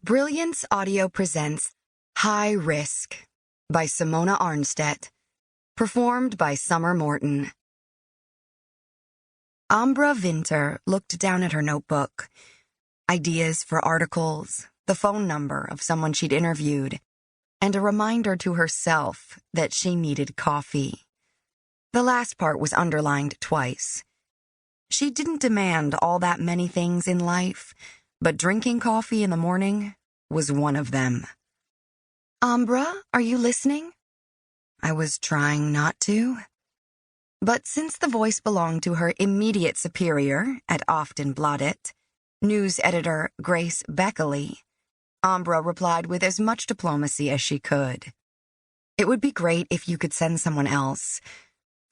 Brilliance Audio presents High Risk by Simona Ahrnstedt, performed by Summer Morton. Ambra Vinter looked down at her notebook. Ideas for articles, the phone number of someone she'd interviewed, and a reminder to herself that she needed coffee. The last part was underlined twice. She didn't demand all that many things in life, but drinking coffee in the morning was one of them. Ambra, are you listening? I was trying not to. But since the voice belonged to her immediate superior at Aftonbladet, news editor Grace Beckley, Ambra replied with as much diplomacy as she could. It would be great if you could send someone else.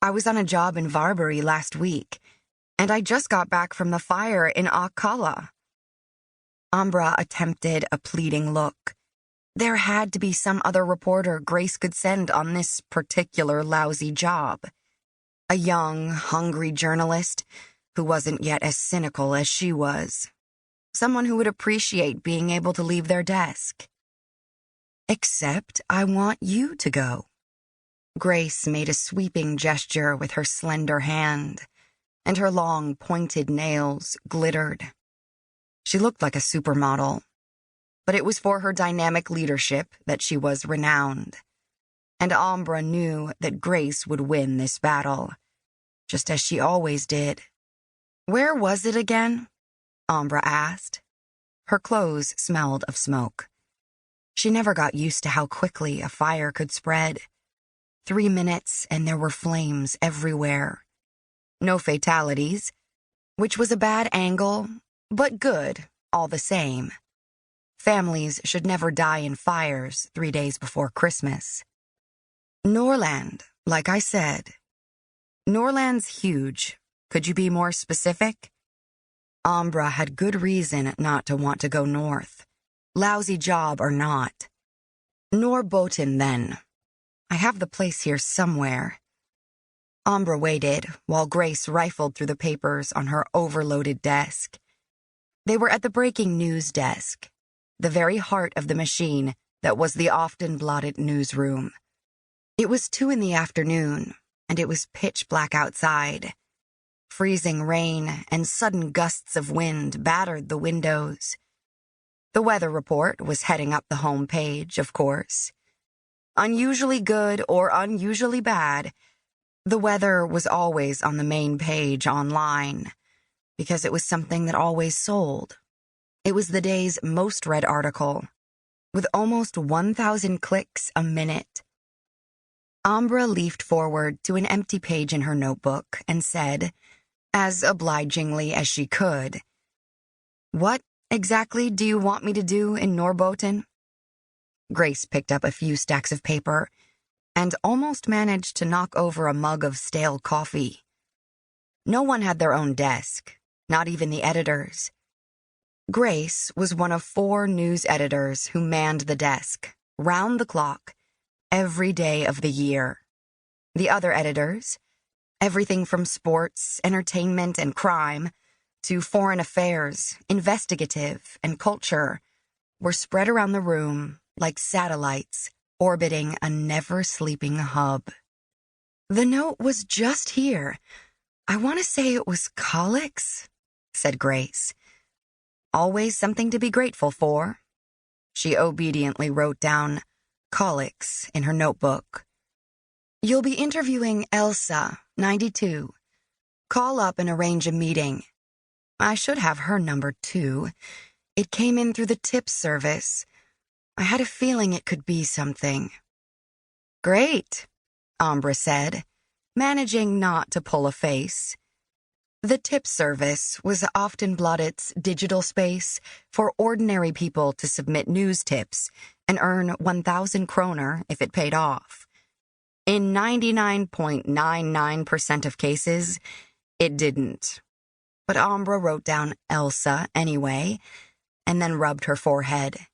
I was on a job in Varberg last week, and I just got back from the fire in Akalla. Ambra attempted a pleading look. There had to be some other reporter Grace could send on this particular lousy job. A young, hungry journalist who wasn't yet as cynical as she was. Someone who would appreciate being able to leave their desk. Except I want you to go. Grace made a sweeping gesture with her slender hand, and her long, pointed nails glittered. She looked like a supermodel, but it was for her dynamic leadership that she was renowned. And Ambra knew that Grace would win this battle, just as she always did. Where was it again? Ambra asked. Her clothes smelled of smoke. She never got used to how quickly a fire could spread. 3 minutes and there were flames everywhere. No fatalities, which was a bad angle, but good all the same. Families should never die in fires 3 days before Christmas. Norrland, like I said. Norrland's huge. Could you be more specific? Ambra had good reason not to want to go north. Lousy job or not. Norrbotten, then. I have the place here somewhere. Ambra waited while Grace rifled through the papers on her overloaded desk. They were at the breaking news desk, the very heart of the machine that was the Aftonbladet newsroom. It was 2 p.m, and it was pitch black outside. Freezing rain and sudden gusts of wind battered the windows. The weather report was heading up the home page, of course. Unusually good or unusually bad, the weather was always on the main page online, because it was something that always sold. It was the day's most read article, with almost 1,000 clicks a minute. Ambra leafed forward to an empty page in her notebook and said, as obligingly as she could, "What exactly do you want me to do in Norrbotten?" Grace picked up a few stacks of paper and almost managed to knock over a mug of stale coffee. No one had their own desk, not even the editors. Grace was one of 4 news editors who manned the desk, round the clock, every day of the year. The other editors, everything from sports, entertainment, and crime, to foreign affairs, investigative, and culture, were spread around the room like satellites orbiting a never-sleeping hub. The note was just here. I want to say it was colics, said Grace. Always something to be grateful for. She obediently wrote down colics in her notebook. You'll be interviewing Elsa, 92. Call up and arrange a meeting. I should have her number, too. It came in through the tip service. I had a feeling it could be something. Great, Ambra said, managing not to pull a face. The tip service was Aftonbladet's digital space for ordinary people to submit news tips and earn 1,000 kroner if it paid off. In 99.99% of cases, it didn't. But Ambra wrote down Elsa anyway, and then rubbed her forehead.